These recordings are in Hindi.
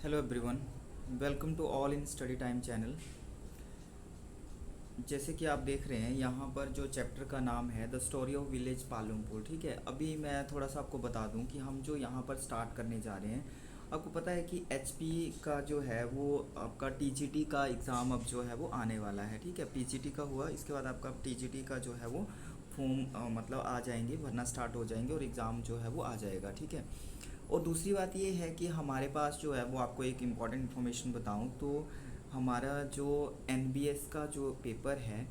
Hello everyone, welcome to all in study time channel. जैसे कि आप देख रहे हैं यहाँ पर जो चैप्टर का नाम है the story of village Palampur. ठीक है, अभी मैं थोड़ा सा आपको बता दूं कि हम जो यहाँ पर स्टार्ट करने जा रहे हैं। आपको पता है कि एचपी का जो है वो आपका टीजीटी का एग्ज़ाम अब जो है वो आने वाला है। ठीक है, पीजीटी का हुआ, इसके बाद आपका टीजीटी का जो है वो फॉर्म मतलब आ जाएंगे, भरना स्टार्ट हो जाएंगे और एग्ज़ाम जो है वो आ जाएगा। ठीक है, और दूसरी बात ये है कि हमारे पास जो है वो आपको एक इम्पॉर्टेंट इन्फॉर्मेशन बताऊं तो हमारा जो एनबीएस का जो पेपर है,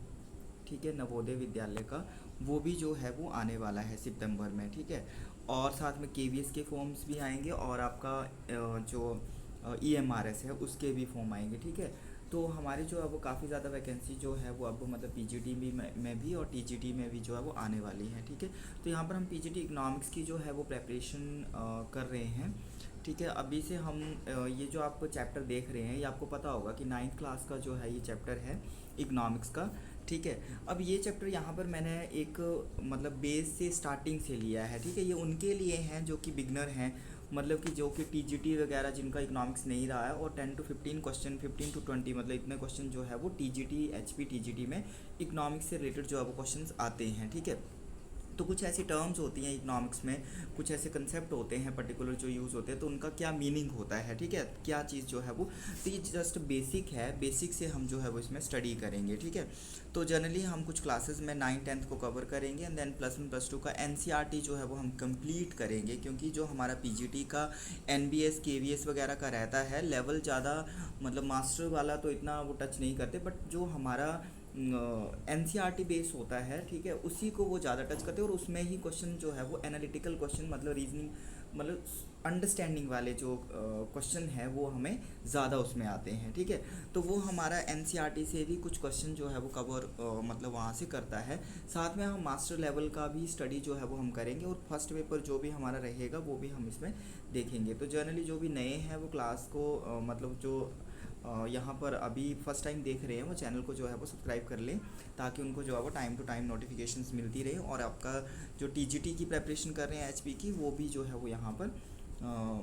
ठीक है, नवोदय विद्यालय का, वो भी जो है वो आने वाला है सितंबर में। ठीक है, और साथ में केवीएस के फॉर्म्स भी आएंगे और आपका जो ईएमआरएस है उसके भी फॉर्म आएंगे। ठीक है, तो हमारे जो है वो काफ़ी ज़्यादा वैकेंसी जो है वो अब मतलब पीजीटी भी में भी और टीजीटी में भी जो है वो आने वाली है। ठीक है, तो यहाँ पर हम पीजीटी इकोनॉमिक्स की जो है वो प्रेपरेशन कर रहे हैं। ठीक है, अभी से हम ये जो आप चैप्टर देख रहे हैं ये आपको पता होगा कि 9th क्लास का जो है ये चैप्टर है इकोनॉमिक्स का। ठीक है, अब ये चैप्टर यहाँ पर मैंने एक मतलब बेस से स्टार्टिंग से लिया है। ठीक है, ये उनके लिए हैं जो कि बिगनर हैं, मतलब कि जो कि टीजीटी वगैरह जिनका इकोनॉमिक्स नहीं रहा है, और 10 to 15 क्वेश्चन, 15 to 20 मतलब इतने क्वेश्चन जो है वो टीजीटी एचपी टीजीटी में इकोनॉमिक्स से रिलेटेड जो है वो क्वेश्चंस आते हैं। ठीक है, तो कुछ ऐसी टर्म्स होती हैं इकोनॉमिक्स में, कुछ ऐसे कंसेप्ट होते हैं पर्टिकुलर जो यूज़ होते हैं, तो उनका क्या मीनिंग होता है। ठीक है, क्या चीज़ जो है वो, तो ये जस्ट बेसिक है, बेसिक से हम जो है वो इसमें स्टडी करेंगे। ठीक है, तो जनरली हम कुछ क्लासेस में 9th-10th को कवर करेंगे एंड देन +1 +2 का एनसीईआरटी जो है वो हम कंप्लीट करेंगे, क्योंकि जो हमारा पीजीटी का एनबीएस केवीएस वगैरह का रहता है लेवल ज़्यादा, मतलब मास्टर वाला तो इतना वो टच नहीं करते, बट जो हमारा एनसीईआरटी बेस होता है, ठीक है, उसी को वो ज़्यादा टच करते हैं, और उसमें ही क्वेश्चन जो है वो एनालिटिकल क्वेश्चन मतलब रीजनिंग मतलब अंडरस्टैंडिंग वाले जो क्वेश्चन है वो हमें ज़्यादा उसमें आते हैं। ठीक है, तो वो हमारा एनसीईआरटी से भी कुछ क्वेश्चन जो है वो कवर मतलब वहाँ से करता है। साथ में हम मास्टर लेवल का भी स्टडी जो है वो हम करेंगे, और फर्स्ट पेपर जो भी हमारा रहेगा वो भी हम इसमें देखेंगे। तो जनरली जो भी नए हैं वो क्लास को मतलब जो यहाँ पर अभी फर्स्ट टाइम देख रहे हैं वो चैनल को जो है वो सब्सक्राइब कर लें, ताकि उनको जो है वो टाइम टू टाइम नोटिफिकेशंस मिलती रहे, और आपका जो टीजीटी की प्रेपरेशन कर रहे हैं एचपी की, वो भी जो है वो यहाँ पर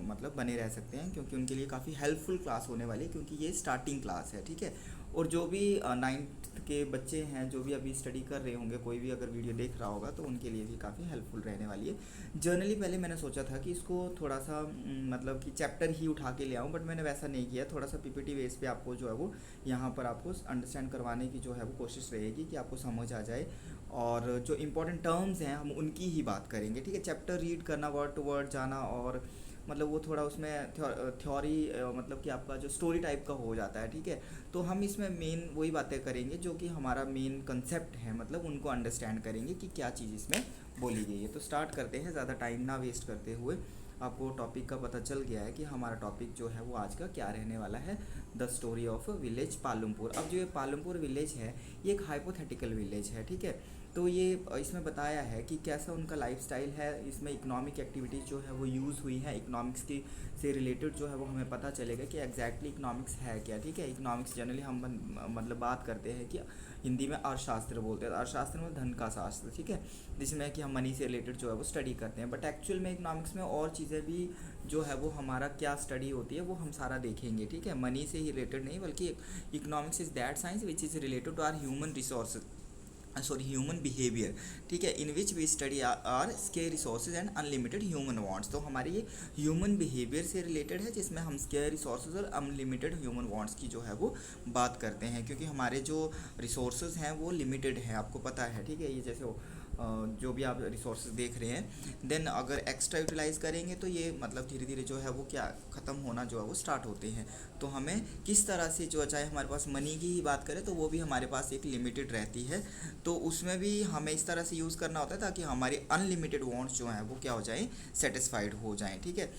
मतलब बने रह सकते हैं, क्योंकि उनके लिए काफ़ी हेल्पफुल क्लास होने वाली है, क्योंकि ये स्टार्टिंग क्लास है। ठीक है, और जो भी 9th के बच्चे हैं जो भी अभी स्टडी कर रहे होंगे, कोई भी अगर वीडियो देख रहा होगा तो उनके लिए भी काफ़ी हेल्पफुल रहने वाली है। जनरली पहले मैंने सोचा था कि इसको थोड़ा सा मतलब कि चैप्टर ही उठा के ले आऊँ, बट मैंने वैसा नहीं किया। थोड़ा सा पीपीटी बेस पे आपको जो है वो यहाँ पर आपको अंडरस्टैंड करवाने की जो है वो कोशिश रहेगी कि आपको समझ आ जाए, और जो इंपॉर्टेंट टर्म्स हैं हम उनकी ही बात करेंगे। ठीक है, चैप्टर रीड करना, वर्ड टू वर्ड जाना, और मतलब वो थोड़ा उसमें थ्योरी मतलब कि आपका जो स्टोरी टाइप का हो जाता है। ठीक है, तो हम इसमें मेन वही बातें करेंगे जो कि हमारा मेन कंसेप्ट है, मतलब उनको अंडरस्टैंड करेंगे कि क्या चीज़ इसमें बोली गई है। तो स्टार्ट करते हैं, ज़्यादा टाइम ना वेस्ट करते हुए। आपको टॉपिक का पता चल गया है कि हमारा टॉपिक जो है वो आज का क्या रहने वाला है, the story of village Palampur. अब जो ये पालमपुर विलेज है ये एक हाइपोथेटिकल विलेज है। ठीक है, तो ये इसमें बताया है कि कैसा उनका लाइफस्टाइल है, इसमें इकोनॉमिक एक्टिविटीज़ जो है वो यूज़ हुई है, इकोनॉमिक्स की से रिलेटेड जो है वो हमें पता चलेगा कि एग्जैक्टली इकोनॉमिक्स है क्या। ठीक है, इकोनॉमिक्स जनरली हम मतलब बात करते हैं कि हिंदी में अर्थशास्त्र बोलते हैं, अर्थशास्त्र में धन का शास्त्र। ठीक है, जिसमें कि हम मनी से रिलेटेड जो है वो स्टडी करते हैं, बट एक्चुअल में इकोनॉमिक्स में और चीज़ें भी जो है वो हमारा क्या स्टडी होती है वो हम सारा देखेंगे। ठीक है, मनी से ही रिलेटेड नहीं, बल्कि economics is that science which is related to our human resources, sorry human behaviour. ठीक है, in which we study our scarce resources and unlimited human wants. तो हमारे ये ह्यूमन बिहेवियर से रिलेटेड है, जिसमें हम स्केयर रिसोर्सेज और अनलिमिटेड ह्यूमन वांट्स की जो है वो बात करते हैं, क्योंकि हमारे जो रिसोर्सेज हैं वो लिमिटेड है, आपको पता है। ठीक है, ये जैसे जो भी आप रिसोर्सेज देख रहे हैं, देन अगर एक्स्ट्रा यूटिलाइज करेंगे तो ये मतलब धीरे धीरे जो है वो क्या ख़त्म होना जो है वो स्टार्ट होते हैं। तो हमें किस तरह से जो, चाहे हमारे पास मनी की ही बात करें तो वो भी हमारे पास एक लिमिटेड रहती है, तो उसमें भी हमें इस तरह से यूज़ करना होता है ताकि हमारे अनलिमिटेड वांट्स जो हैं वो क्या हो जाएं, सेटिस्फाइड हो जाएं। ठीक है,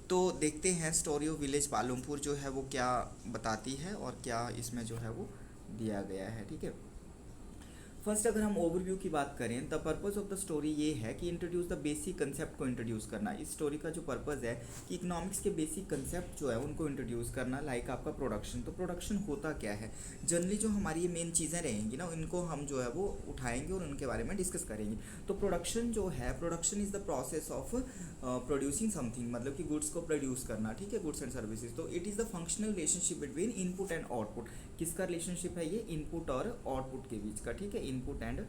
तो देखते हैं स्टोरी ऑफ विलेज पालमपुर जो है वो क्या बताती है और क्या इसमें जो है वो दिया गया है। ठीक है, फर्स्ट अगर हम ओवरव्यू की बात करें, the purpose of the story ये है कि इंट्रोड्यूस द बेसिक कंसेप्ट को इंट्रोड्यूस करना। इस स्टोरी का जो पर्पस है कि इकोनॉमिक्स के बेसिक कंसेप्ट जो है उनको इंट्रोड्यूस करना। लाइक आपका प्रोडक्शन, तो प्रोडक्शन होता क्या है, जनरली जो हमारी ये मेन चीज़ें रहेंगी ना, इनको हम जो है वो उठाएंगे और उनके बारे में डिस्कस करेंगे। तो प्रोडक्शन जो है, production is the process of producing something, मतलब कि गुड्स को प्रोड्यूस करना, ठीक है, गुड्स एंड सर्विसेज। तो it is the functional relationship between input and output. किसका रिलेशनशिप है ये, इनपुट और आउटपुट के बीच का, ठीक है, इनपुट एंड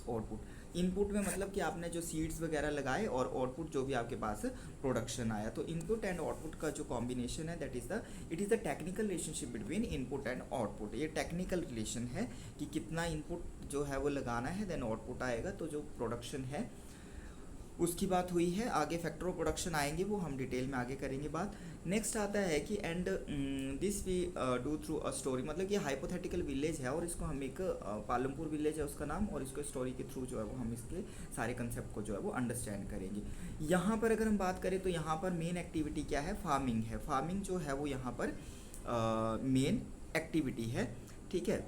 आउटपुट। इनपुट में मतलब कि आपने जो सीड्स वगैरह लगाए, और आउटपुट जो भी आपके पास प्रोडक्शन आया। तो इनपुट एंड आउटपुट का जो कॉम्बिनेशन है, that is the it is the technical relationship between input and output. ये टेक्निकल रिलेशन है कि कितना इनपुट जो है वो लगाना है, देन आउटपुट आएगा। तो जो प्रोडक्शन है उसकी बात हुई है। आगे फैक्टर ऑफ प्रोडक्शन आएंगे, वो हम डिटेल में आगे करेंगे बात। नेक्स्ट आता है कि and this we do through a story, मतलब कि हाइपोथेटिकल विलेज है और इसको हम एक पालमपुर विलेज है उसका नाम, और इसको स्टोरी के थ्रू जो है वो हम इसके सारे कंसेप्ट को जो है वो अंडरस्टैंड करेंगे। यहाँ पर अगर हम बात करें तो यहाँ पर मेन एक्टिविटी क्या है, फार्मिंग है। फार्मिंग जो है वो यहाँ पर मेन एक्टिविटी है, ठीक है,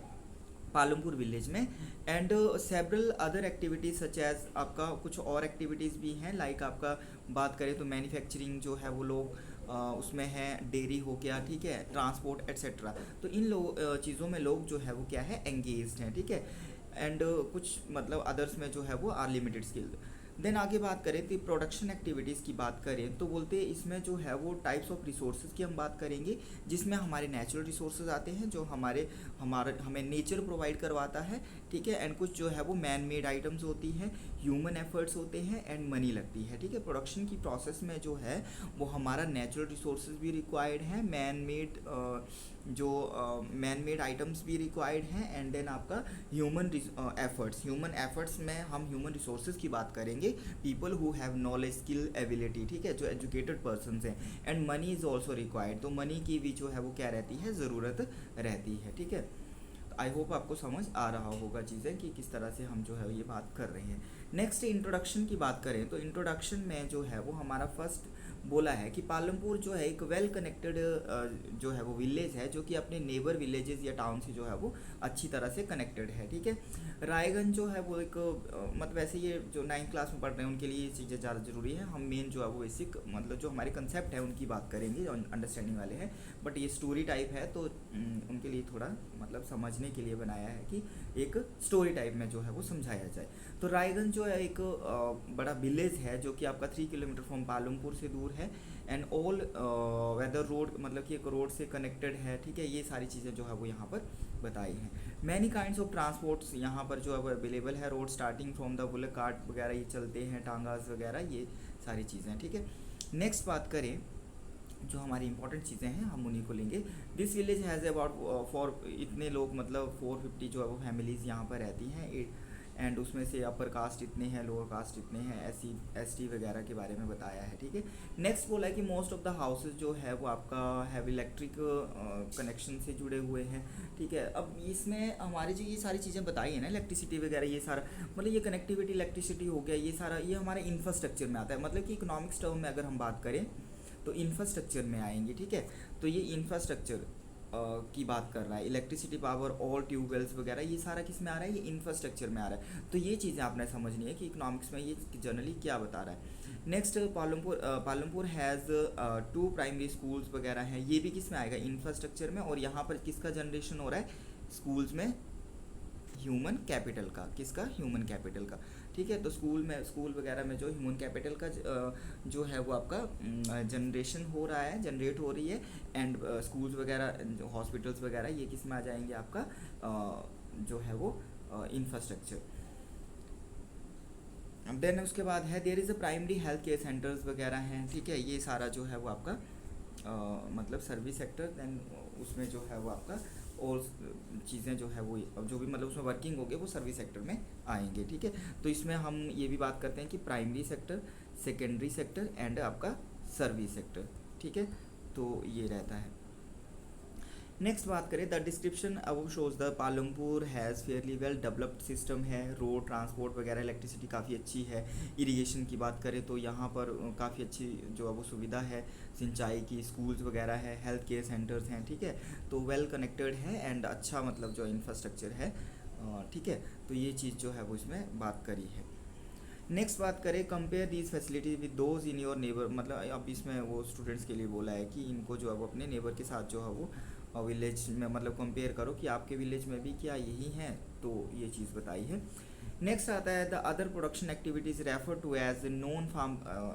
पालमपुर विलेज में। And several other activities such as, आपका कुछ और एक्टिविटीज़ भी हैं। लाइक आपका बात करें तो मैन्युफैक्चरिंग जो है वो लोग उसमें है, डेयरी हो गया, ठीक है, ट्रांसपोर्ट एट्सेट्रा। तो इन चीज़ों में लोग जो है वो क्या है, एंगेज्ड हैं, ठीक है। एंड कुछ मतलब अदर्स में जो है वो आर लिमिटेड स्किल। देन आगे बात करें तो प्रोडक्शन एक्टिविटीज़ की बात करें तो बोलते हैं इसमें जो है वो टाइप्स ऑफ रिसोर्सेज की हम बात करेंगे, जिसमें हमारे नेचुरल रिसोर्सेज आते हैं जो हमें नेचर प्रोवाइड करवाता है, ठीक है। एंड कुछ जो है वो मैन मेड आइटम्स होती हैं, ह्यूमन एफर्ट्स होते हैं, एंड मनी लगती है, ठीक है। प्रोडक्शन की प्रोसेस में जो है वो हमारा नेचुरल रिसोर्सेज भी रिक्वायर्ड हैं, मैन मेड आइटम्स भी रिक्वायर्ड हैं, एंड देन आपका ह्यूमन एफर्ट्स में हम ह्यूमन रिसोर्सेज की बात करेंगे, people who have knowledge, skill, ability, ठीक है, जो एजुकेटेड पर्सनस हैं। And money is also required, तो मनी की भी जो है वो क्या रहती है, ज़रूरत रहती है, ठीक है। आई होप आपको समझ आ रहा होगा चीज़ें कि किस तरह से हम जो है ये बात कर रहे हैं। नेक्स्ट इंट्रोडक्शन की बात करें तो इंट्रोडक्शन में जो है वो हमारा फर्स्ट बोला है कि पालमपुर जो है एक वेल कनेक्टेड जो है वो विलेज है, जो कि अपने नेबर विलेजेस या टाउन से जो है वो अच्छी तरह से कनेक्टेड है, ठीक है। रायगंज जो है वो एक मतलब वैसे ये जो 9th क्लास में पढ़ रहे हैं उनके लिए ये चीज़ें ज़्यादा ज़रूरी है। हम मेन जो है वो बेसिक मतलब जो हमारे कंसेप्ट है उनकी बात करेंगे, जो अंडरस्टैंडिंग वाले हैं, बट ये स्टोरी टाइप है तो उनके लिए थोड़ा मतलब समझने के लिए बनाया है कि एक स्टोरी टाइप में जो है वो समझाया जाए। तो रायगंज जो है एक बड़ा विलेज है जो कि आपका 3 किलोमीटर फ्रॉम पालमपुर से दूर है। एंड ऑल वेदर रोड, मतलब कि एक रोड से कनेक्टेड है, ठीक है। ये सारी चीज़ें जो है वो यहाँ पर बताई हैं। मैनी काइंड्स ऑफ ट्रांसपोर्ट्स यहाँ पर जो है वो अवेलेबल है। Road starting from the bullet cart वगैरह ये चलते हैं, टांगास वगैरह, ये सारी चीज़ें, ठीक है। नेक्स्ट बात करें जो हमारी इंपॉर्टेंट चीज़ें हैं हम उन्हीं को लेंगे। This village has about for इतने लोग, मतलब 450 जो है वो फैमिलीज़ यहाँ पर रहती हैं। एंड उसमें से अपर कास्ट इतने हैं, लोअर कास्ट इतने हैं, SC वगैरह के बारे में बताया है, ठीक है। नेक्स्ट बोला है कि मोस्ट ऑफ द हाउसेज जो है वो आपका हैव इलेक्ट्रिक कनेक्शन से जुड़े हुए हैं, ठीक है। अब इसमें हमारी जो ये सारी चीज़ें बताई हैं ना, इलेक्ट्रिसिटी वगैरह, ये सारा मतलब ये कनेक्टिविटी, इलेक्ट्रिसिटी हो गया, ये सारा ये हमारे इंफ्रास्ट्रक्चर में आता है। मतलब कि इकोनॉमिक्स टर्म में अगर हम बात करें तो इंफ्रास्ट्रक्चर में आएंगे, ठीक है। तो ये इंफ्रास्ट्रक्चर की बात कर रहा है, इलेक्ट्रिसिटी, पावर, ऑल ट्यूबवेल्स वगैरह, ये सारा किस में आ रहा है, ये इंफ्रास्ट्रक्चर में आ रहा है। तो ये चीज़ें आपने समझनी है कि इकोनॉमिक्स में ये जनरली क्या बता रहा है। Next Palampur has 2 primary schools वगैरह हैं, ये भी किस में आएगा, इंफ्रास्ट्रक्चर में। और यहाँ पर किसका जनरेशन हो रहा है, स्कूल्स में ह्यूमन कैपिटल का, किसका, ह्यूमन कैपिटल का, ठीक है। तो स्कूल वगैरह में जो ह्यूमन कैपिटल का जो है वो आपका जनरेशन हो रहा है, जनरेट हो रही है। एंड स्कूल्स वगैरह, हॉस्पिटल्स वगैरह, ये किस में आ जाएंगे, आपका जो है वो इंफ्रास्ट्रक्चर। देन उसके बाद है there is a primary health care centres वगैरह हैं, ठीक है। ये सारा जो है वो आपका मतलब सर्विस सेक्टर, देन उसमें जो है वो आपका और चीज़ें जो है वो जो भी मतलब उसमें वर्किंग होगी वो सर्विस सेक्टर में आएंगे, ठीक है। तो इसमें हम ये भी बात करते हैं कि primary sector, secondary sector and आपका सर्विस सेक्टर, ठीक है। तो ये रहता है। नेक्स्ट बात करें द डिस्क्रिप्शन अब shows the Palampur has fairly well developed system है, रोड, ट्रांसपोर्ट वगैरह, इलेक्ट्रिसिटी काफ़ी अच्छी है। इरिगेशन की बात करें तो यहाँ पर काफ़ी अच्छी जो है वो सुविधा है, सिंचाई की, स्कूल्स वगैरह है, हेल्थ केयर सेंटर्स हैं, ठीक है। तो वेल कनेक्टेड है एंड अच्छा मतलब जो इंफ्रास्ट्रक्चर है ठीक है, तो ये चीज़ जो है वो इसमें बात करी है। नेक्स्ट बात करें, compare these facilities with those in your neighbour, मतलब अब इसमें वो स्टूडेंट्स के लिए बोला है कि इनको जो है वो अपने नेबर के साथ जो है वो विलेज में मतलब कंपेयर करो कि आपके विलेज में भी क्या यही है, तो ये चीज़ बताई है। नेक्स्ट आता है the other production activities refer to as non farm,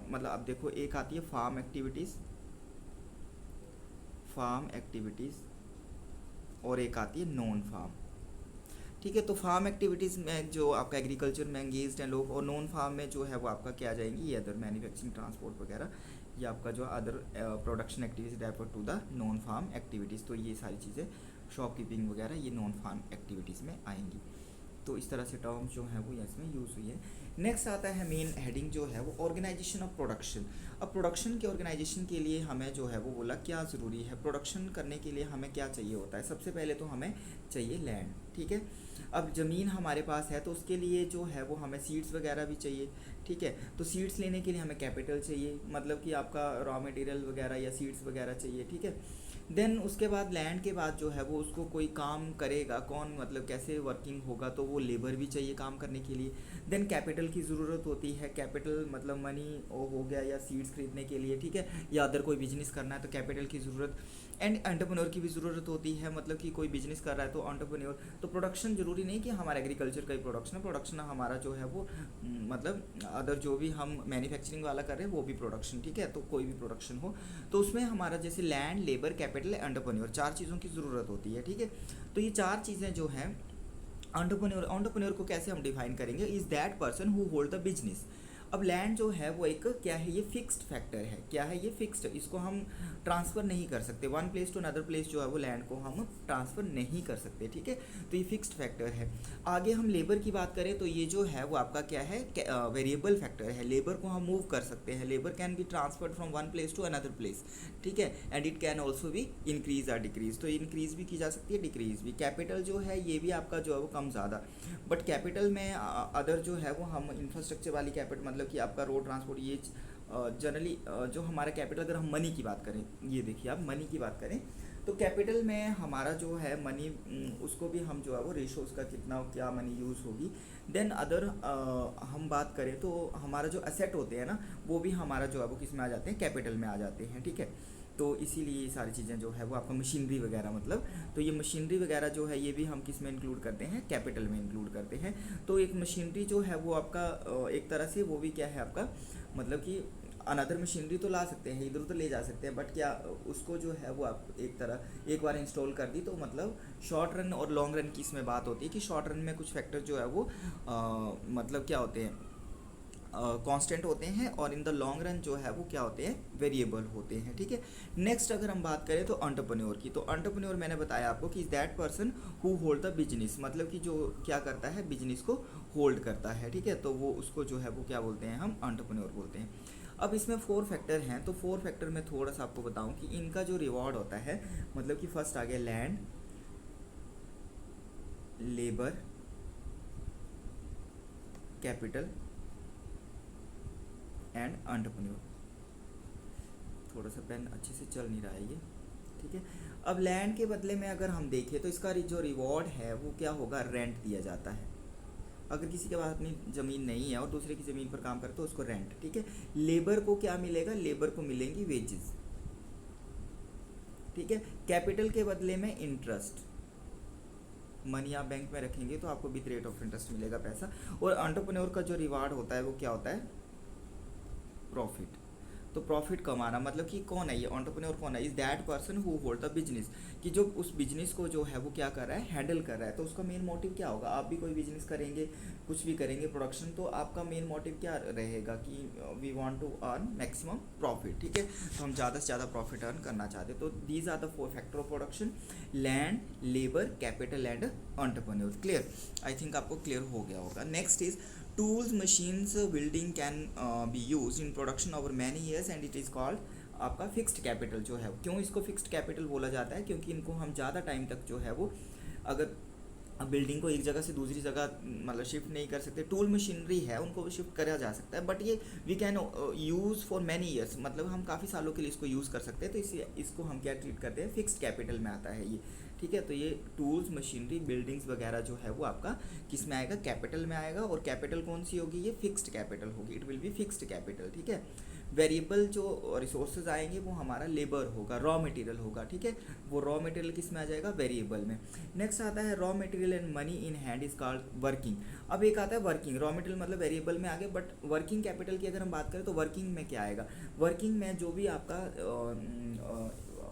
मतलब अब देखो एक आती है फार्म एक्टिविटीज़ और एक आती है नॉन फार्म। ठीक है, तो फार्म एक्टिविटीज़ में जो आपका एग्रीकल्चर में एंगेज्ड हैं लोग, और नॉन फार्म में जो है वो आपका क्या आ जाएंगी, ये अदर मैन्युफैक्चरिंग ट्रांसपोर्ट वगैरह, ये आपका जो other production activities refer to the non farm activities. तो ये सारी चीज़ें शॉपकीपिंग वगैरह ये नॉन फार्म एक्टिविटीज़ में आएंगी। तो इस तरह से टर्म्स जो है वो इसमें यूज़ हुई है। नेक्स्ट आता है मेन हेडिंग जो है वो ऑर्गेनाइजेशन ऑफ प्रोडक्शन। अब प्रोडक्शन के ऑर्गेनाइजेशन के लिए हमें जो है वो बोला क्या ज़रूरी है, प्रोडक्शन करने के लिए हमें क्या चाहिए होता है। सबसे पहले तो हमें चाहिए लैंड, ठीक है। अब ज़मीन हमारे पास है तो उसके लिए जो है वो हमें सीड्स वगैरह भी चाहिए, ठीक है। तो सीड्स लेने के लिए हमें कैपिटल चाहिए, मतलब कि आपका रॉ मटेरियल वगैरह या सीड्स वगैरह चाहिए, ठीक है। देन उसके बाद लैंड के बाद जो है वो उसको कोई काम करेगा कौन, मतलब कैसे वर्किंग होगा, तो वो लेबर भी चाहिए काम करने के लिए। देन कैपिटल की ज़रूरत होती है, कैपिटल मतलब मनी हो गया या सीड्स खरीदने के लिए, ठीक है, या अदर कोई बिजनेस करना है तो कैपिटल की ज़रूरत। एंड एंटरप्रेन्योर की भी ज़रूरत होती है, मतलब कि कोई बिजनेस कर रहा है तो एंटरप्रेन्योर। तो प्रोडक्शन ज़रूरी नहीं कि हमारा एग्रीकल्चर का ही प्रोडक्शन है, प्रोडक्शन हमारा जो है वो मतलब अदर जो भी हम मैन्युफैक्चरिंग वाला कर रहे हैं वो भी प्रोडक्शन, ठीक है। तो कोई भी प्रोडक्शन हो तो उसमें हमारा जैसे लैंड, लेबर, कैपिटल, एंटरप्रेन्योर, चार चीज़ों की ज़रूरत होती है, ठीक है। तो ये चार चीज़ें जो हैं एंटरप्रेन्योर को कैसे हम डिफाइन करेंगे, is that person who hold the business. अब लैंड जो है वो एक क्या है, ये फिक्स्ड फैक्टर है, क्या है ये फिक्स्ड, इसको हम ट्रांसफ़र नहीं कर सकते, one place to another place जो है वो लैंड को हम ट्रांसफ़र नहीं कर सकते, ठीक है। तो ये फिक्स्ड फैक्टर है। आगे हम लेबर की बात करें तो ये जो है वो आपका क्या है, वेरिएबल फैक्टर है। लेबर को हम मूव कर सकते हैं, labour can be transferred from one place to another place, ठीक है। एंड इट कैन ऑल्सो भी इंक्रीज और डिक्रीज, तो इंक्रीज भी की जा सकती है, डिक्रीज भी। कैपिटल जो है ये भी आपका जो है वो कम ज़्यादा, बट कैपिटल में अदर जो है वो हम इंफ्रास्ट्रक्चर वाली कैपिटल, मतलब कि आपका रोड ट्रांसपोर्ट, ये जनरली जो हमारा कैपिटल, अगर हम मनी की बात करें, ये देखिए आप मनी की बात करें तो कैपिटल में हमारा जो है मनी, उसको भी हम जो है वो रेशो उसका कितना क्या मनी यूज़ होगी। देन अदर हम बात करें तो हमारा जो एसेट होते हैं ना वो भी हमारा जो है वो किस में आ जाते हैं, कैपिटल में आ जाते हैं, ठीक है। तो इसीलिए ये सारी चीज़ें जो है वो आपका मशीनरी वगैरह, मतलब तो ये मशीनरी वगैरह जो है ये भी हम किस में इंक्लूड करते हैं, कैपिटल में इंक्लूड करते हैं। तो एक मशीनरी जो है वो आपका एक तरह से वो भी क्या है आपका, मतलब कि अनदर मशीनरी तो ला सकते हैं, इधर उधर ले जा सकते हैं, बट क्या उसको जो है वो आप एक बार इंस्टॉल कर दी तो मतलब शॉर्ट रन और लॉन्ग रन की इसमें बात होती है कि शॉर्ट रन में कुछ फैक्टर जो है वो मतलब क्या होते हैं, कांस्टेंट होते हैं, और इन द लॉन्ग रन जो है वो क्या होते हैं, वेरिएबल होते हैं, ठीक है। नेक्स्ट अगर हम बात करें तो एंटरप्रेन्योर की, तो एंटरप्रेन्योर मैंने बताया आपको कि is that person who hold the business, मतलब कि जो क्या करता है, बिजनेस को होल्ड करता है, ठीक है। तो वो उसको जो है वो क्या बोलते हैं, हम एंटरप्रेन्योर बोलते हैं। अब इसमें 4 फैक्टर हैं, तो 4 फैक्टर में थोड़ा सा आपको बताऊं कि इनका जो रिवॉर्ड होता है, मतलब कि फर्स्ट आ गया land, labour, capital and entrepreneur. थोड़ा सा पेन अच्छे से चल नहीं रहा है ये, ठीक है। अब लैंड के बदले में अगर हम देखें तो इसका जो रिवॉर्ड है वो क्या होगा, रेंट दिया जाता है। अगर किसी के पास अपनी ज़मीन नहीं है और दूसरे की ज़मीन पर काम करते तो उसको रेंट, ठीक है। लेबर को क्या मिलेगा, लेबर को मिलेंगी वेजेस, ठीक है। कैपिटल के बदले में इंटरेस्ट, मनी आप बैंक में रखेंगे तो आपको विद रेट ऑफ इंटरेस्ट मिलेगा पैसा। और एंटरप्रेन्योर का जो रिवार्ड होता है वो क्या होता है, प्रॉफिट। तो प्रॉफिट कमाना, मतलब कि कौन है ये एंटरप्रेन्योर, कौन है, is that person who hold the business, कि जो उस बिजनेस को जो है वो क्या कर रहा है, हैंडल कर रहा है। तो उसका मेन मोटिव क्या होगा, आप भी कोई बिजनेस करेंगे, कुछ भी करेंगे प्रोडक्शन, तो आपका मेन मोटिव क्या रहेगा कि we want to earn maximum profit, ठीक है। तो हम ज़्यादा से ज़्यादा प्रॉफिट अर्न करना चाहते हैं। तो these are the 4 factor of production, land, labour, capital and entrepreneur. Clear, I think आपको क्लियर हो गया होगा। Next is tools, machines, building can be used in production over many years and it is called आपका फिक्स्ड कैपिटल जो है। क्यों इसको फिक्स्ड कैपिटल बोला जाता है, क्योंकि इनको हम ज़्यादा टाइम तक जो है वो अगर अब बिल्डिंग को एक जगह से दूसरी जगह मतलब शिफ्ट नहीं कर सकते, टूल मशीनरी है उनको भी शिफ्ट करा जा सकता है, बट ये we can use for many years, मतलब हम काफ़ी सालों के लिए इसको यूज़ कर सकते हैं, तो इसी इसको हम क्या ट्रीट करते हैं, फिक्स्ड कैपिटल में आता है ये। ठीक है, तो ये टूल्स मशीनरी बिल्डिंग्स वगैरह जो है वो आपका किस में आएगा, कैपिटल में आएगा, और कैपिटल कौन सी होगी, ये फिक्स्ड कैपिटल होगी, it will be fixed capital. ठीक है, वेरिएबल जो रिसोर्सेज आएंगे वो हमारा लेबर होगा, रॉ मटेरियल होगा। ठीक है, वो रॉ मटेरियल किस में आ जाएगा, वेरिएबल में। नेक्स्ट आता है raw material and money in hand is called working. अब एक आता है वर्किंग, रॉ मटेरियल मतलब वेरिएबल में आ गया, बट वर्किंग कैपिटल की अगर हम बात करें तो वर्किंग में क्या आएगा, वर्किंग में जो भी आपका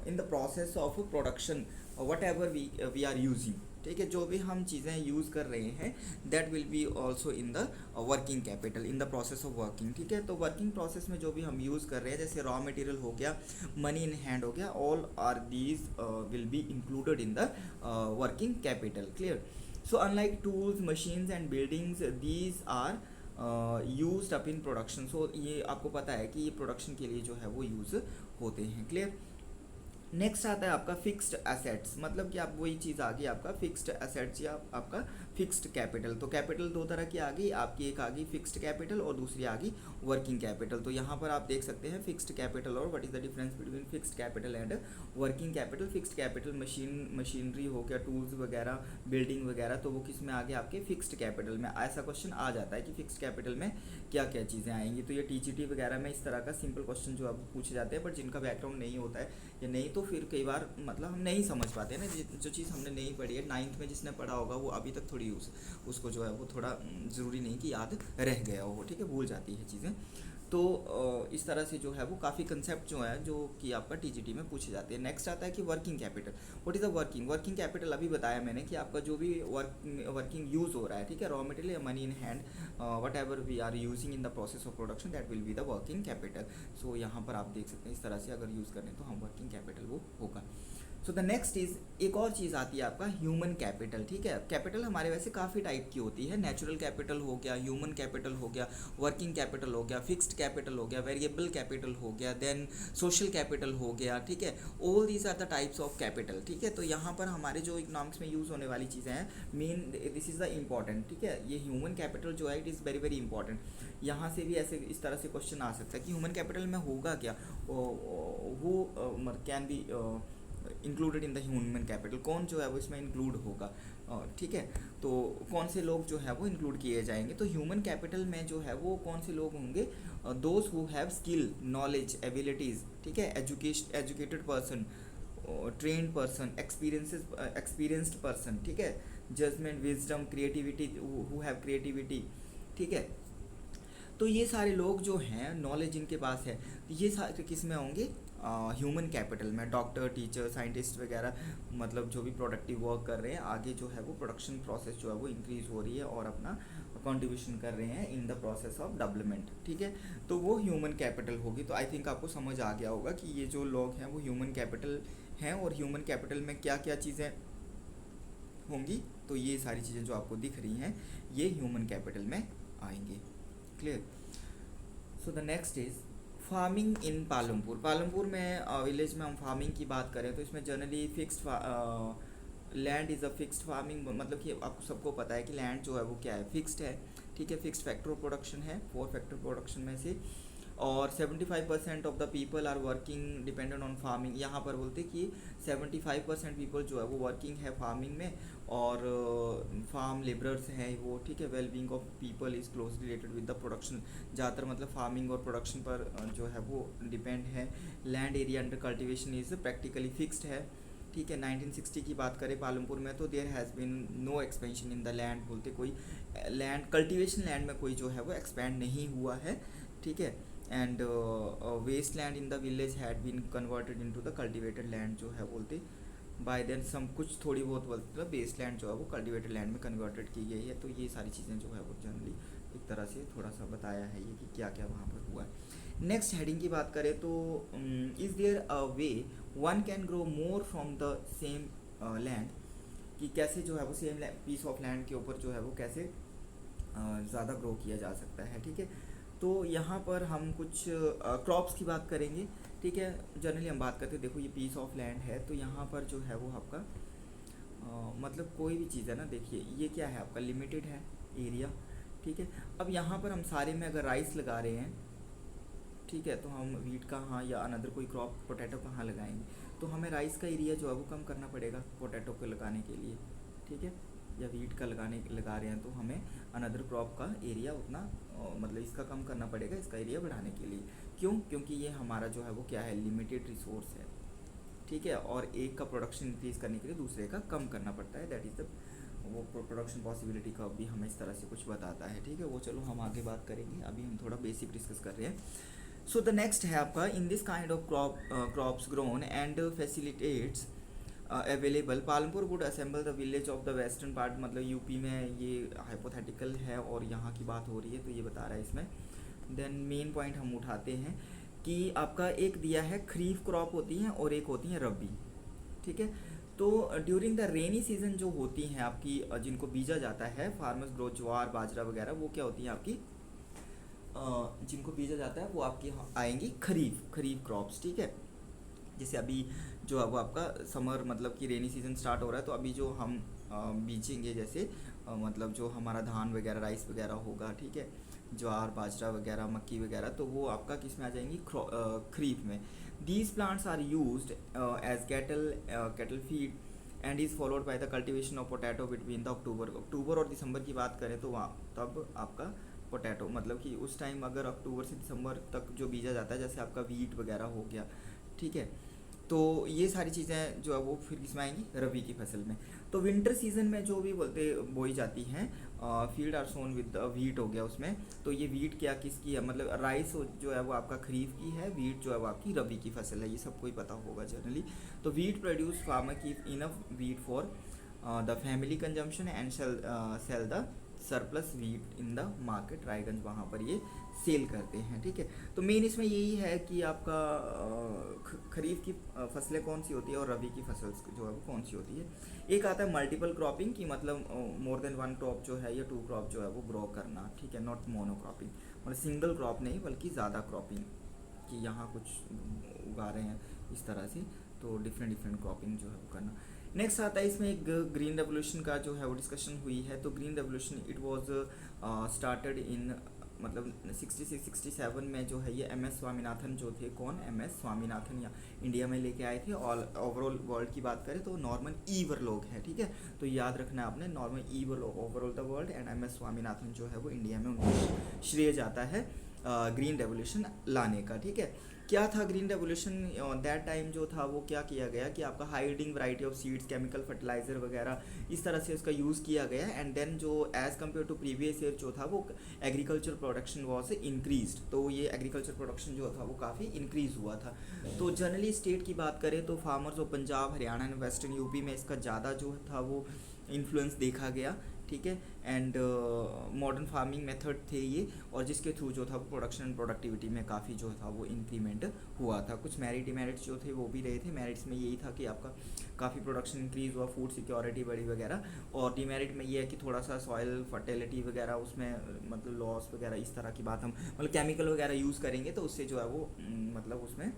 in the process of production whatever we are using, ठीक है, जो भी हम चीज़ें यूज़ कर रहे हैं that will B also in the working capital in the process of working. ठीक है, तो वर्किंग प्रोसेस में जो भी हम यूज़ कर रहे हैं, जैसे रॉ मटेरियल हो गया, मनी इन हैंड हो गया, all are these will be included in the working capital. Clear. So unlike tools machines and buildings these are used up in production. So ये आपको पता है कि ये प्रोडक्शन के लिए जो है वो यूज़ होते हैं। क्लियर। नेक्स्ट आता है आपका फिक्स्ड एसेट्स, मतलब कि आप वही चीज़ आ गई आपका फिक्स्ड एसेट्स या आपका फिक्स्ड कैपिटल। तो कैपिटल दो तरह की आ गई आपकी, एक आ गई फिक्स्ड कैपिटल और दूसरी आ गई वर्किंग कैपिटल। तो यहाँ पर आप देख सकते हैं फिक्स्ड कैपिटल और what is the difference between fixed capital and working capital. Fixed capital machinery हो गया, टूल्स वगैरह, बिल्डिंग वगैरह, तो वो किस में आ गया आपके फिक्स्ड कैपिटल में। ऐसा क्वेश्चन आ जाता है कि फिक्स्ड कैपिटल में क्या क्या चीज़ें आएंगी, तो ये टीजीटी वगैरह में इस तरह का सिंपल क्वेश्चन जो अब पूछे जाते हैं, बट जिनका बैकग्राउंड नहीं होता है या नहीं, तो फिर कई बार मतलब हम नहीं समझ पाते हैं ना, जो चीज़ हमने नहीं पढ़ी है, 9th में जिसने पढ़ा होगा वो अभी तक थोड़ी उसको जो है वो थोड़ा ज़रूरी नहीं कि याद रह गया हो। ठीक है, भूल जाती है चीज़ें। तो इस तरह से जो है वो काफ़ी कंसेप्ट जो है जो कि आपका टीजीटी में पूछे जाते हैं। नेक्स्ट आता है कि working capital. What is the working capital, अभी बताया मैंने कि आपका जो भी वर्किंग यूज़ हो रहा है, ठीक है, रॉ मटेरियल या money in hand whatever we are using in the process of production that will be the working capital. So यहाँ पर आप देख सकते हैं इस तरह से अगर यूज़ करें तो हम वर्किंग कैपिटल वो होगा। सो द नेक्स्ट इज एक और चीज़ आती है आपका ह्यूमन कैपिटल। ठीक है, कैपिटल हमारे वैसे काफ़ी टाइप की होती है, नेचुरल कैपिटल हो गया, ह्यूमन कैपिटल हो गया, वर्किंग कैपिटल हो गया, फिक्स्ड कैपिटल हो गया, वेरिएबल कैपिटल हो गया, देन सोशल कैपिटल हो गया। ठीक है, all these are the types of capital. ठीक है, तो यहाँ पर हमारे जो इकोनॉमिक्स में यूज़ होने वाली चीज़ें हैं, main this is the important. ठीक है, ये ह्यूमन कैपिटल जो है it is very very important. यहाँ से भी ऐसे इस तरह से क्वेश्चन आ सकता है कि ह्यूमन कैपिटल में होगा क्या, वो can be included in the human capital, कौन जो है वो इसमें इंक्लूड होगा। ठीक है, तो कौन से लोग जो है वो इंक्लूड किए जाएंगे, तो ह्यूमन कैपिटल में जो है वो कौन से लोग होंगे, those who have skill, knowledge, abilities, ठीक है, educated person, trained person, experienced person, ठीक है, judgement, wisdom, creativity, who have creativity. ठीक है, तो ये सारे लोग जो हैं, नॉलेज इनके पास है, ये सारे किस में होंगे, ह्यूमन कैपिटल में। डॉक्टर, टीचर, साइंटिस्ट वगैरह, मतलब जो भी प्रोडक्टिव वर्क कर रहे हैं, आगे जो है वो प्रोडक्शन प्रोसेस जो है वो इंक्रीज़ हो रही है और अपना कंट्रीब्यूशन कर रहे हैं इन द प्रोसेस ऑफ डेवलपमेंट। ठीक है, तो वो ह्यूमन कैपिटल होगी। तो आई थिंक आपको समझ आ गया होगा कि ये जो लोग हैं वो ह्यूमन कैपिटल हैं, और ह्यूमन कैपिटल में क्या क्या चीज़ें होंगी, तो ये सारी चीज़ें जो आपको दिख रही हैं ये ह्यूमन कैपिटल में आएंगी। Clear. So the next is farming in Palampur. Palampur में विलेज में हम फार्मिंग की बात करें तो इसमें generally fixed land is a fixed farming, मतलब कि आपको सबको पता है कि लैंड जो है वो क्या है, फिक्स्ड है। ठीक है, फिक्स्ड फैक्टर ऑफ प्रोडक्शन है, 4 फैक्टर प्रोडक्शन में से, और 75% of the people are working dependent on farming. यहाँ पर बोलते कि 75% पीपल जो है वो वर्किंग है फार्मिंग में, और फार्म लेबरर्स हैं वो। ठीक है, wellbeing of people is close related with the production. ज़्यादातर मतलब फार्मिंग और प्रोडक्शन पर जो है वो डिपेंड है। Land area under cultivation is practically fixed है। ठीक है, 1960 की बात करें पालमपुर में तो there has been no expansion in the land, बोलते कोई लैंड कल्टिवेशन लैंड में कोई जो है वो एक्सपैंड नहीं हुआ है। ठीक है, and waste land in the village had been converted into the cultivated land, जो है बोलते बाय देन सम कुछ थोड़ी बहुत मतलब वेस्ट लैंड जो है वो कल्टिवेटेड लैंड में कन्वर्टेड की गई है। तो ये सारी चीज़ें जो है वो जनरली एक तरह से थोड़ा सा बताया है ये कि क्या क्या वहाँ पर हुआ है। नेक्स्ट हेडिंग की बात करें तो is there a way one can grow more from the same land, कि कैसे जो है वो सेम पीस ऑफ लैंड के ऊपर जो है वो कैसे ज़्यादा ग्रो किया जा सकता है। ठीक है, तो यहाँ पर हम कुछ क्रॉप्स की बात करेंगे। ठीक है, जनरली हम बात करते हैं, देखो ये पीस ऑफ लैंड है तो यहाँ पर जो है वो आपका मतलब कोई भी चीज़ है ना, देखिए ये क्या है आपका लिमिटेड है एरिया, ठीक है। अब यहाँ पर हम सारे में अगर राइस लगा रहे हैं, ठीक है, तो हम वीट कहाँ या अनदर कोई क्रॉप पोटैटो कहाँ लगाएंगे, तो हमें राइस का एरिया जो है वो कम करना पड़ेगा पोटैटो को लगाने के लिए, ठीक है, या वीट का लगा रहे हैं तो हमें अनदर क्रॉप का एरिया उतना मतलब इसका कम करना पड़ेगा, इसका एरिया बढ़ाने के लिए। क्यों? क्योंकि ये हमारा जो है वो क्या है, लिमिटेड रिसोर्स है, ठीक है, और एक का प्रोडक्शन इंक्रीज़ करने के लिए दूसरे का कम करना पड़ता है, दैट इज़ द वो प्रोडक्शन पॉसिबिलिटी का भी हमें इस तरह से कुछ बताता है, ठीक है। वो चलो हम आगे बात करेंगे, अभी हम थोड़ा बेसिक डिस्कस कर रहे हैं। सो द नेक्स्ट है आपका, in this kind of crops grown and facilitates available Palampur would assemble the village of the western part, मतलब यूपी में ये हाइपोथेटिकल है और यहाँ की बात हो रही है तो ये बता रहा है इसमें। देन मेन पॉइंट हम उठाते हैं कि आपका एक दिया है खरीफ क्रॉप होती हैं और एक होती हैं रबी, ठीक है। तो ड्यूरिंग द रेनी सीजन जो होती हैं आपकी, जिनको बीजा जाता है, फार्मर्स ग्रो ज्वार बाजरा वगैरह, वो क्या होती हैं आपकी, जिनको बीजा जाता है वो आपकी आएंगी खरीफ क्रॉप्स, ठीक है। जैसे अभी जो है वो आपका समर मतलब कि रेनी सीजन स्टार्ट हो रहा है, तो अभी जो हम बीजेंगे, जैसे मतलब जो हमारा धान वगैरह राइस वगैरह होगा, ठीक है, ज्वार बाजरा वगैरह मक्की वगैरह, तो वो आपका किस में आ जाएंगी, खरीफ में। These plants are used as cattle feed and is followed by the cultivation of potato between the October और दिसंबर की बात करें तो वहाँ तब आपका पोटैटो, मतलब कि उस टाइम अगर अक्टूबर से दिसंबर तक जो बीजा जाता है, जैसे आपका वीट वगैरह हो गया, ठीक है, तो ये सारी चीज़ें जो है वो फिर किसमें आएंगी, रबी की फसल में। तो विंटर सीजन में जो भी बोलते बोई जाती हैं, field are sown with wheat हो गया उसमें, तो ये वीट क्या किसकी है, मतलब राइस जो है वो आपका खरीफ की है, वीट जो है वो आपकी रबी की फसल है, ये सबको ही पता होगा जनरली। तो वीट प्रोड्यूस फार्मर की enough wheat for the family consumption and sell the surplus wheat in the market, Raiganj वहाँ पर ये सेल करते हैं, ठीक है। तो मेन इसमें यही है कि आपका खरीफ की फसलें कौन सी होती है और रबी की फसल जो है वो कौन सी होती है। एक आता है मल्टीपल क्रॉपिंग की, मतलब मोर देन वन क्रॉप जो है या टू क्रॉप जो है वो ग्रो करना, ठीक है, नॉट मोनो क्रॉपिंग, मतलब सिंगल क्रॉप नहीं बल्कि ज़्यादा क्रॉपिंग, कि यहाँ कुछ उगा रहे हैं इस तरह से, तो डिफरेंट क्रॉपिंग जो है वो करना। नेक्स्ट आता है इसमें एक ग्रीन रेवोल्यूशन का जो है वो डिस्कशन हुई है। तो green revolution it was started in मतलब 66-67 में जो है ये MS स्वामीनाथन जो थे, कौन, MS स्वामीनाथन या इंडिया में लेके आए थे। ऑल ओवरऑल वर्ल्ड की बात करें तो नॉर्मन ईवर लोग हैं, ठीक है, तो याद रखना है आपने, Norman ईवर overall the world and MS Swaminathan जो है वो इंडिया में उनको श्रेय जाता है ग्रीन रेवोल्यूशन लाने का, ठीक है। क्या था ग्रीन रेवोल्यूशन दैट टाइम जो था वो क्या किया गया कि आपका हाइडिंग variety of seeds, chemical fertiliser वगैरह इस तरह से उसका यूज़ किया गया, एंड देन जो as compare to previous year जो था वो एग्रीकल्चर प्रोडक्शन वॉज इंक्रीज्ड, तो ये एग्रीकल्चर प्रोडक्शन जो था वो काफ़ी इंक्रीज़ हुआ था। तो जनरली स्टेट की बात करें तो farmers of Punjab, Haryana and western UP में इसका ज़्यादा जो था वो इन्फ्लुएंस देखा गया, ठीक है। एंड मॉडर्न फार्मिंग मेथड थे ये, और जिसके थ्रू जो था वो प्रोडक्शन एंड प्रोडक्टिविटी में काफ़ी जो था वो इंक्रीमेंट हुआ था। कुछ मेरिट डिमेरिट्स जो थे वो भी रहे थे। मेरिट्स में यही था कि आपका काफ़ी प्रोडक्शन इंक्रीज़ हुआ, फूड सिक्योरिटी बढ़ी वगैरह, और डिमेरिट में ये है कि थोड़ा सा सॉइल फर्टिलिटी वगैरह उसमें मतलब लॉस वगैरह इस तरह की बात, हम मतलब केमिकल वगैरह यूज़ करेंगे तो उससे जो है वो मतलब उसमें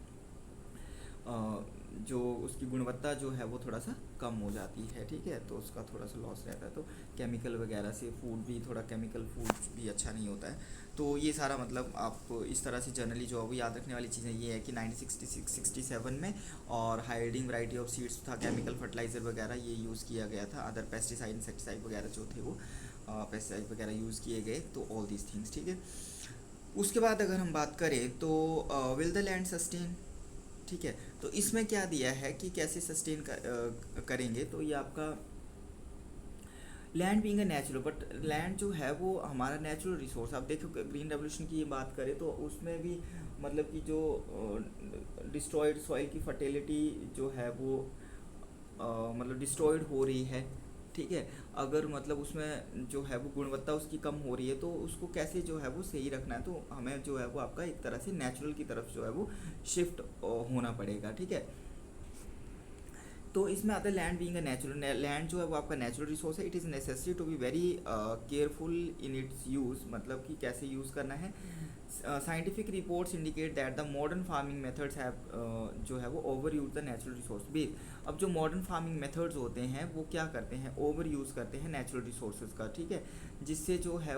जो उसकी गुणवत्ता जो है वो थोड़ा सा कम हो जाती है, ठीक है, तो उसका थोड़ा सा लॉस रहता है। तो केमिकल वगैरह से फूड भी थोड़ा, केमिकल फूड भी अच्छा नहीं होता है। तो ये सारा मतलब आप इस तरह से जनरली जो है वो याद रखने वाली चीज़ें ये है कि 1966-67 में और हाइडिंग वैरायटी ऑफ सीड्स था, केमिकल फर्टिलाइज़र वगैरह ये यूज़ किया गया था, अदर पेस्टिसाइड इंसेक्टिसाइड वगैरह जो थे वो पेस्टिसाइड वगैरह यूज़ किए गए, तो ऑल दीज थिंग्स, ठीक है। उसके बाद अगर हम बात करें तो विल द लैंड सस्टेन, ठीक है, तो इसमें क्या दिया है कि कैसे सस्टेन करेंगे। तो ये आपका land being a natural, but land जो है वो हमारा नेचुरल रिसोर्स। आप देखो ग्रीन रेवोल्यूशन की ये बात करें तो उसमें भी मतलब कि जो डिस्ट्रॉयड सॉइल की फर्टिलिटी जो है वो मतलब डिस्ट्रॉयड हो रही है, ठीक है। अगर मतलब उसमें जो है वो गुणवत्ता उसकी कम हो रही है तो उसको कैसे जो है वो सही रखना है, तो हमें जो है वो आपका एक तरह से नेचुरल की तरफ जो है वो शिफ्ट होना पड़ेगा, ठीक है। तो इसमें आता है land being a natural, land जो है वो आपका नेचुरल रिसोर्स है। It is necessary to be very careful in its use, मतलब कि कैसे यूज़ करना है। Scientific reports indicate that the modern farming methods have जो है वो over use the natural resource base. अब जो मॉडर्न फार्मिंग मेथड्स होते हैं वो क्या करते हैं, ओवर यूज़ करते हैं नेचुरल रिसोर्सेज का, ठीक है, जिससे जो है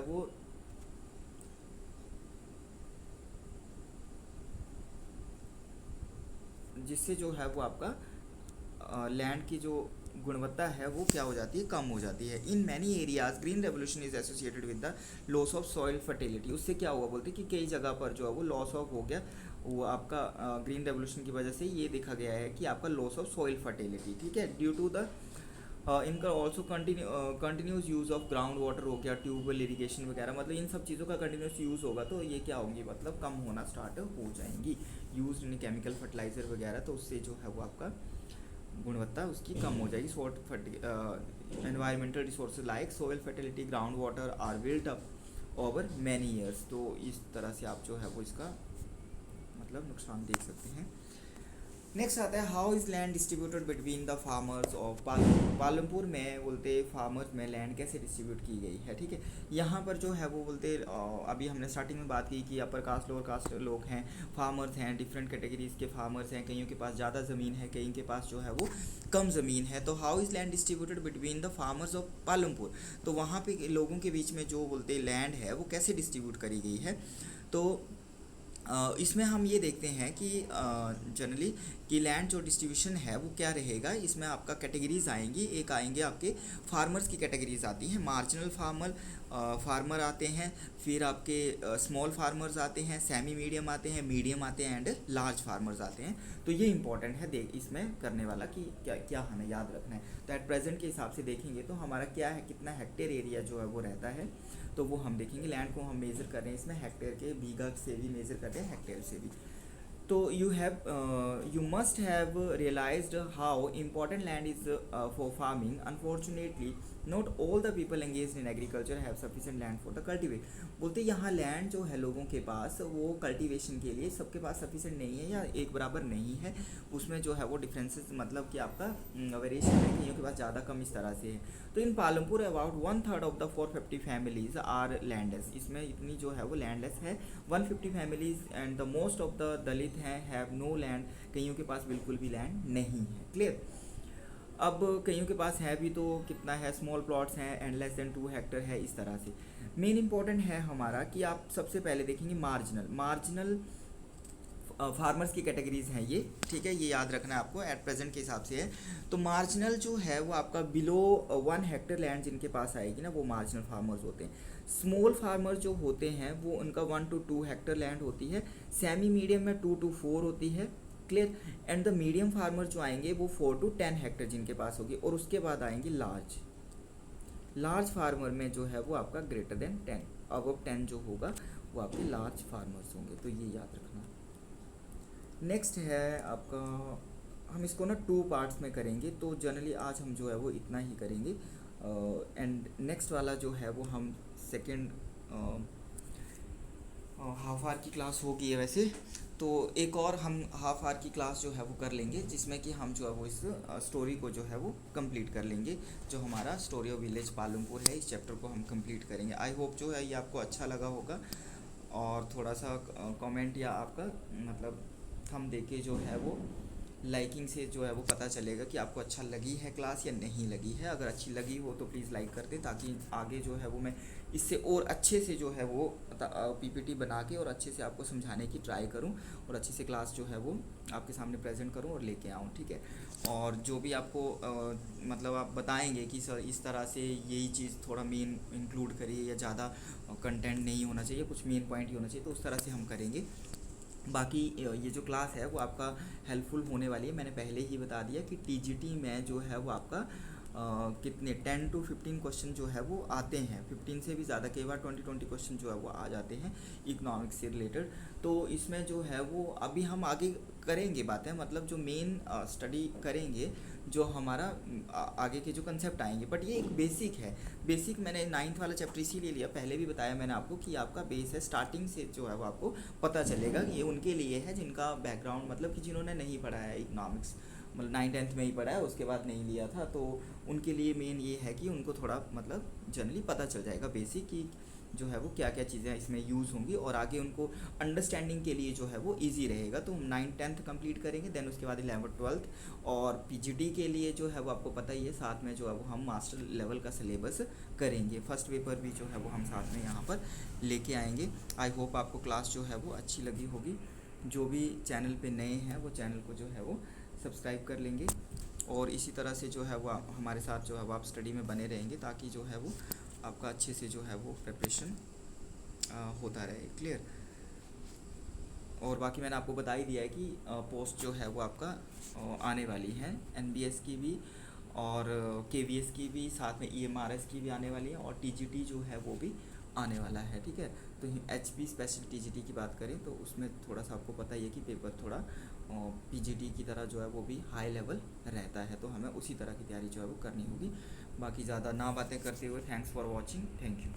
वो आपका लैंड की जो गुणवत्ता है वो क्या हो जाती है, कम हो जाती है। In many areas green revolution is associated with the loss of soil fertility. उससे क्या हुआ बोलते हैं कि कई जगह पर जो है वो लॉस ऑफ हो गया, वो आपका ग्रीन रेवोल्यूशन की वजह से ये देखा गया है कि आपका लॉस ऑफ सॉइल फर्टिलिटी, ठीक है, ड्यू टू द इनका also continuous use of ground water हो गया, ट्यूबवेल इरीगेशन वगैरह, मतलब इन सब चीज़ों का कंटिन्यूस यूज़ होगा तो ये क्या होंगी, मतलब कम होना स्टार्ट हो जाएंगी, यूज इन केमिकल फर्टिलाइजर वगैरह, तो उससे जो है वो आपका गुणवत्ता उसकी कम हो जाएगी। Environmental resources like soil fertility, ground water are built up over many years. तो इस तरह से आप जो है वो इसका मतलब नुकसान देख सकते हैं। नेक्स्ट आता है how is land distributed between the farmers of Palampur. Palampur में बोलते फार्मर्स में लैंड कैसे डिस्ट्रीब्यूट की गई है, ठीक है। यहाँ पर जो है वो बोलते अभी हमने स्टार्टिंग में बात की कि अपर कास्ट लोअर कास्ट लोग हैं, फार्मर्स हैं, डिफरेंट कैटेगरीज के फार्मर्स हैं, कईयों के पास ज़्यादा ज़मीन है, कईयों के पास जो है वो कम ज़मीन है। तो how is land distributed between the farmers of Palampur, तो वहाँ पे लोगों के बीच में जो बोलते लैंड है वो कैसे डिस्ट्रीब्यूट करी गई है। तो इसमें हम ये देखते हैं कि जनरली कि लैंड जो डिस्ट्रीब्यूशन है वो क्या रहेगा, इसमें आपका कैटेगरीज आएंगी। एक आएंगे आपके फार्मर्स की कैटेगरीज आती हैं, मार्जिनल फार्मर आते हैं, फिर आपके स्मॉल फार्मर्स आते हैं, सेमी मीडियम आते हैं, मीडियम आते हैं एंड लार्ज फार्मर्स आते हैं। तो ये इंपॉर्टेंट है देख इसमें करने वाला कि क्या क्या हमें याद रखना है। तो एट प्रेजेंट के हिसाब से देखेंगे तो हमारा क्या है, कितना हेक्टेयर एरिया जो है वो रहता है, तो वो हम देखेंगे। लैंड को हम मेज़र कर रहे हैं इसमें हेक्टेयर के, बीघा से भी मेज़र करते हैं, हेक्टेयर से भी। तो you must have realised how important land is for farming. Unfortunately not all the people engage in agriculture have sufficient land for the cultivate. बोलते यहाँ लैंड जो है लोगों के पास वो कल्टीवेशन के लिए सबके पास सफिशिएंट नहीं है या एक बराबर नहीं है, उसमें जो है वो डिफरेंसेस मतलब कि आपका वेरिएशन है, कईयों के पास ज़्यादा कम इस तरह से है। तो in Palampur about 1/3 of the 450 families are landless. इसमें इतनी जो है वो लैंडलेस है 150 families and the most of the Dalit हैं हैव नो लैंड, कईयों के पास बिल्कुल भी लैंड नहीं है। क्लियर। अब कईयों के पास है भी तो कितना है, स्मॉल प्लॉट्स हैं एंड लेस देन 2 हेक्टर है, इस तरह से। मेन इंपॉर्टेंट है हमारा कि आप सबसे पहले देखेंगे मार्जिनल फार्मर्स की कैटेगरीज हैं ये, ठीक है, ये याद रखना है आपको एट प्रेजेंट के हिसाब से है। तो मार्जिनल जो है वो आपका बिलो 1 हेक्टर लैंड जिनके पास आएगी ना, वो मार्जिनल फार्मर्स होते हैं। स्मॉल फार्मर जो होते हैं वो उनका 1 to 2 हेक्टर लैंड होती है, सेमी मीडियम में 2 to 4 होती है। Clear. And the medium farmer जो आएंगे वो 4 to 10 हेक्टर जिनके पास होगी, और उसके बाद आएंगे लार्ज फार्मर में जो है वो आपका ग्रेटर देन 10, अब 10 जो होगा वो आपके लार्ज फार्मर्स होंगे, तो ये याद रखना। नेक्स्ट है आपका, हम इसको ना 2 पार्ट्स में करेंगे, तो जनरली आज हम जो है वो इतना ही करेंगे। एंड नेक्स्ट वाला जो है वो हम सेकेंड हाफ आवर की क्लास होगी है वैसे, तो एक और हम हाफ आवर की क्लास जो है वो कर लेंगे, जिसमें कि हम जो है वो इस स्टोरी को जो है वो कंप्लीट कर लेंगे। जो हमारा स्टोरी ऑफ विलेज पालमपुर है, इस चैप्टर को हम कंप्लीट करेंगे। आई होप जो है ये आपको अच्छा लगा होगा, और थोड़ा सा कमेंट या आपका मतलब हम देखे जो है वो लाइकिंग से जो है वो पता चलेगा कि आपको अच्छा लगी है क्लास या नहीं लगी है। अगर अच्छी लगी हो तो प्लीज़ लाइक कर दें, ताकि आगे जो है वो मैं इससे और अच्छे से जो है वो पीपीटी बना के और अच्छे से आपको समझाने की ट्राई करूं, और अच्छे से क्लास जो है वो आपके सामने प्रेजेंट करूं और लेके आऊं, ठीक है। और जो भी आपको मतलब आप बताएंगे कि सर इस तरह से यही चीज़ थोड़ा मेन इंक्लूड करिए, या ज़्यादा कंटेंट नहीं होना चाहिए, कुछ मेन पॉइंट ही होना चाहिए, तो उस तरह से हम करेंगे। बाकी ये जो क्लास है वो आपका हेल्पफुल होने वाली है। मैंने पहले ही बता दिया कि टीजीटी में जो है वो आपका कितने 10 to 15 क्वेश्चन जो है वो आते हैं, 15 से भी ज़्यादा, कई बार 20 क्वेश्चन जो है वो आ जाते हैं इकोनॉमिक्स से रिलेटेड। तो इसमें जो है वो अभी हम आगे करेंगे बातें, मतलब जो मेन स्टडी करेंगे, जो हमारा आगे के जो कंसेप्ट आएंगे, बट ये एक बेसिक है। बेसिक मैंने 9th वाला चैप्टर इसीलिए लिया, पहले भी बताया मैंने आपको कि आपका बेस है, स्टार्टिंग से जो है वो आपको पता चलेगा। ये उनके लिए है जिनका बैकग्राउंड मतलब कि जिन्होंने नहीं पढ़ा है इकोनॉमिक्स, मतलब 9th 10th में ही पढ़ा है, उसके बाद नहीं लिया था, तो उनके लिए मेन ये है कि उनको थोड़ा मतलब जनरली पता चल जाएगा बेसिक कि जो है वो क्या क्या चीज़ें इसमें यूज़ होंगी, और आगे उनको अंडरस्टैंडिंग के लिए जो है वो इजी रहेगा। तो हम 9th 10th कंप्लीट करेंगे, देन उसके बाद 11th 12th, और पीजीडी के लिए जो है वो आपको पता ही है, साथ में जो है वो हम मास्टर लेवल का सिलेबस करेंगे। फर्स्ट पेपर भी जो है वो हम साथ में यहाँ पर लेके आएंगे। आई होप आपको क्लास जो है वो अच्छी लगी होगी। जो भी चैनल पे नए हैं वो चैनल को जो है वो सब्सक्राइब कर लेंगे, और इसी तरह से जो है वो हमारे साथ जो है वो आप स्टडी में बने रहेंगे, ताकि जो है वो आपका अच्छे से जो है वो प्रिपरेशन होता रहे। क्लियर। और बाकी मैंने आपको बता ही दिया है कि पोस्ट जो है वो आपका आने वाली है, एनबीएस की भी और केवीएस की भी, साथ में ईएमआरएस की भी आने वाली है, और टीजीटी जो है वो भी आने वाला है। ठीक है। तो एचपी स्पेशल टीजीटी की बात करें तो उसमें थोड़ा सा आपको पता ही है कि पेपर थोड़ा पीजीटी की तरह जो है वो भी हाई लेवल रहता है, तो हमें उसी तरह की तैयारी जो है वो करनी होगी। बाकी ज़्यादा ना बातें करते हुए, thanks for watching, thank you.